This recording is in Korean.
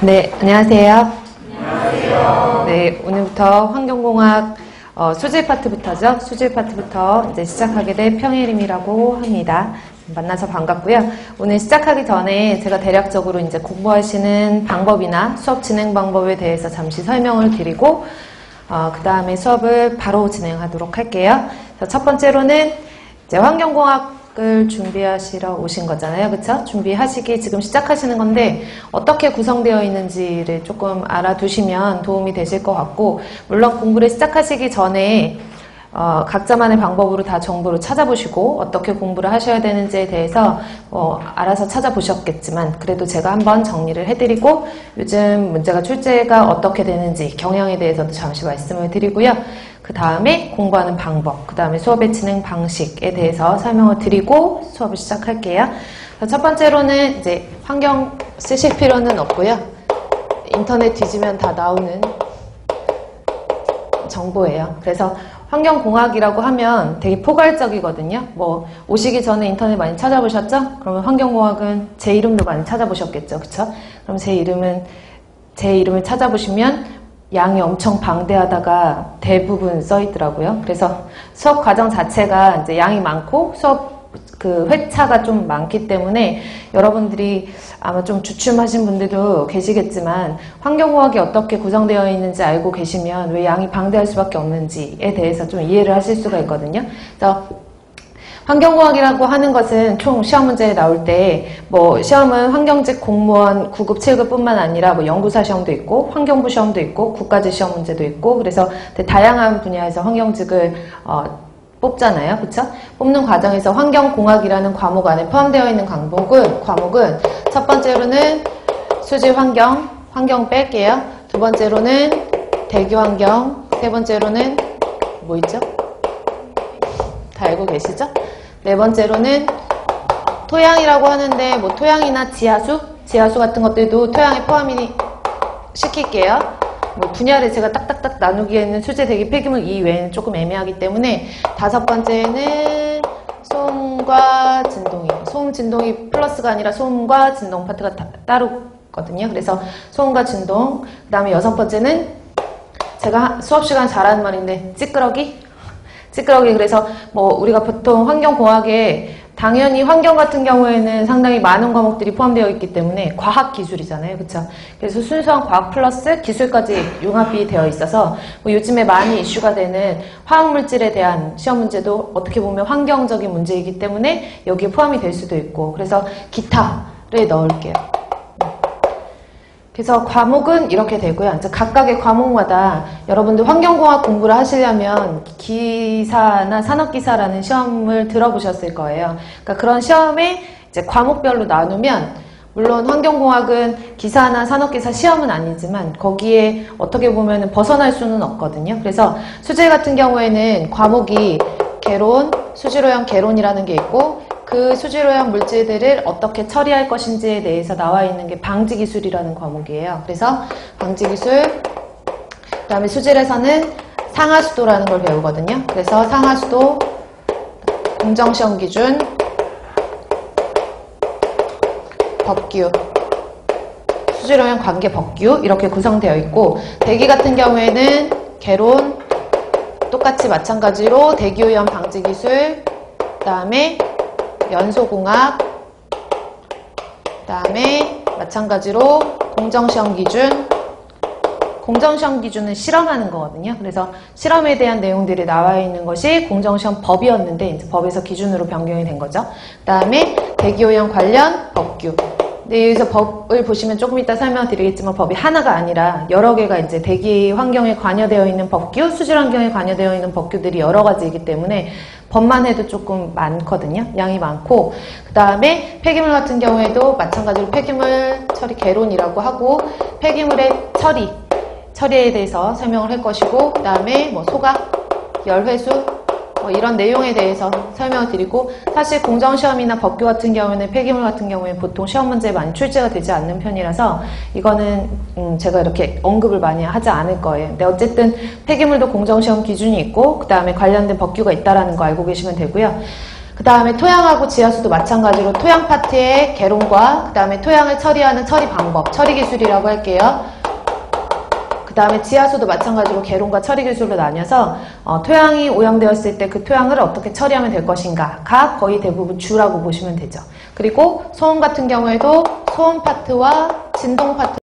네, 안녕하세요. 안녕하세요. 네, 오늘부터 환경공학 수질 파트부터죠. 수질 파트부터 이제 시작하게 될 평혜림이라고 합니다. 만나서 반갑고요. 오늘 시작하기 전에 제가 대략적으로 이제 공부하시는 방법이나 수업 진행 방법에 대해서 잠시 설명을 드리고 그 다음에 수업을 바로 진행하도록 할게요. 첫 번째로는 이제 환경공학을 준비하시러 오신 거잖아요. 그쵸? 준비하시기 지금 시작하시는 건데 어떻게 구성되어 있는지를 조금 알아두시면 도움이 되실 것 같고, 물론 공부를 시작하시기 전에 각자만의 방법으로 다 정보를 찾아보시고 어떻게 공부를 하셔야 되는지에 대해서 알아서 찾아보셨겠지만, 그래도 제가 한번 정리를 해드리고 요즘 문제가 출제가 어떻게 되는지 경향에 대해서도 잠시 말씀을 드리고요. 그 다음에 공부하는 방법, 그 다음에 수업의 진행 방식에 대해서 설명을 드리고 수업을 시작할게요. 첫 번째로는 이제 환경 쓰실 필요는 없고요. 인터넷 뒤지면 다 나오는 정보예요. 그래서 환경공학이라고 하면 되게 포괄적이거든요. 뭐 오시기 전에 인터넷 많이 찾아보셨죠? 그러면 환경공학은 제 이름도 많이 찾아보셨겠죠, 그쵸? 그럼 제 이름을 찾아보시면 양이 엄청 방대하다가 대부분 써 있더라고요. 그래서 수업 과정 자체가 이제 양이 많고 수업 그 회차가 좀 많기 때문에 여러분들이 아마 좀 주춤하신 분들도 계시겠지만 환경공학이 어떻게 구성되어 있는지 알고 계시면 왜 양이 방대할 수밖에 없는지에 대해서 좀 이해를 하실 수가 있거든요. 그래서 환경공학이라고 하는 것은 총 시험 문제에 나올 때 뭐 시험은 환경직 공무원 9급, 7급뿐만 아니라 뭐 연구사 시험도 있고 환경부 시험도 있고 국가직 시험 문제도 있고, 그래서 되게 다양한 분야에서 환경직을 뽑잖아요. 그쵸? 뽑는 과정에서 환경공학이라는 과목 안에 포함되어 있는 과목은 첫 번째로는 수질환경, 환경 뺄게요. 두 번째로는 대기환경, 세 번째로는 뭐 있죠? 다 알고 계시죠? 네 번째로는 토양이라고 하는데 뭐 토양이나 지하수 같은 것들도 토양에 포함이 시킬게요. 뭐 분야를 제가 딱딱딱 나누기에는 수질, 대기, 폐기물 이외에는 조금 애매하기 때문에 다섯 번째는 소음과 진동이에요. 소음, 진동이 플러스가 아니라 소음과 진동 파트가 따로거든요. 그래서 소음과 진동. 그 다음에 여섯 번째는 제가 수업 시간 잘하는 말인데 찌끄러기. 그래서 뭐 우리가 보통 환경공학에 당연히 환경 같은 경우에는 상당히 많은 과목들이 포함되어 있기 때문에 과학기술이잖아요. 그쵸? 그래서 순수한 과학 플러스 기술까지 융합이 되어 있어서 뭐 요즘에 많이 이슈가 되는 화학물질에 대한 시험 문제도 어떻게 보면 환경적인 문제이기 때문에 여기에 포함이 될 수도 있고, 그래서 기타를 넣을게요. 그래서 과목은 이렇게 되고요. 이제 각각의 과목마다 여러분들 환경공학 공부를 하시려면 기사나 산업기사라는 시험을 들어보셨을 거예요. 그러니까 그런 시험에 이제 과목별로 나누면, 물론 환경공학은 기사나 산업기사 시험은 아니지만 거기에 어떻게 보면 벗어날 수는 없거든요. 그래서 수질 같은 경우에는 과목이 개론, 수질오염 개론이라는 게 있고, 그 수질오염 물질들을 어떻게 처리할 것인지에 대해서 나와 있는 게 방지기술이라는 과목이에요. 그래서 방지기술, 그 다음에 수질에서는 상하수도라는 걸 배우거든요. 그래서 상하수도, 공정시험 기준, 법규, 수질오염 관계 법규 이렇게 구성되어 있고, 대기 같은 경우에는 개론, 똑같이 마찬가지로 대기오염 방지기술, 그 다음에 연소공학, 그 다음에 마찬가지로 공정시험 기준. 공정시험 기준은 실험하는 거거든요. 그래서 실험에 대한 내용들이 나와 있는 것이 공정시험 법이었는데 이제 법에서 기준으로 변경이 된 거죠. 그 다음에 대기오염 관련 법규. 근데 여기서 법을 보시면 조금 이따 설명드리겠지만 법이 하나가 아니라 여러 개가 이제 대기 환경에 관여되어 있는 법규, 수질 환경에 관여되어 있는 법규들이 여러 가지이기 때문에 법만 해도 조금 많거든요. 양이 많고, 그 다음에 폐기물 같은 경우에도 마찬가지로 폐기물 처리 개론이라고 하고 폐기물의 처리에 대해서 설명을 할 것이고, 그 다음에 뭐 소각, 열회수 뭐 이런 내용에 대해서 설명을 드리고, 사실 공정시험이나 법규 같은 경우에는 폐기물 같은 경우에 보통 시험 문제에 많이 출제가 되지 않는 편이라서 이거는 제가 이렇게 언급을 많이 하지 않을 거예요. 근데 어쨌든 폐기물도 공정시험 기준이 있고 그 다음에 관련된 법규가 있다라는 거 알고 계시면 되고요. 그 그 다음에 토양하고 지하수도 마찬가지로 토양 파트의 개론과 그 다음에 토양을 처리하는 처리 방법, 처리 기술이라고 할게요. 그 다음에 지하수도 마찬가지로 개론과 처리 기술로 나뉘어서 토양이 오염되었을 때 그 토양을 어떻게 처리하면 될 것인가가 거의 대부분 주라고 보시면 되죠. 그리고 소음 같은 경우에도 소음 파트와 진동 파트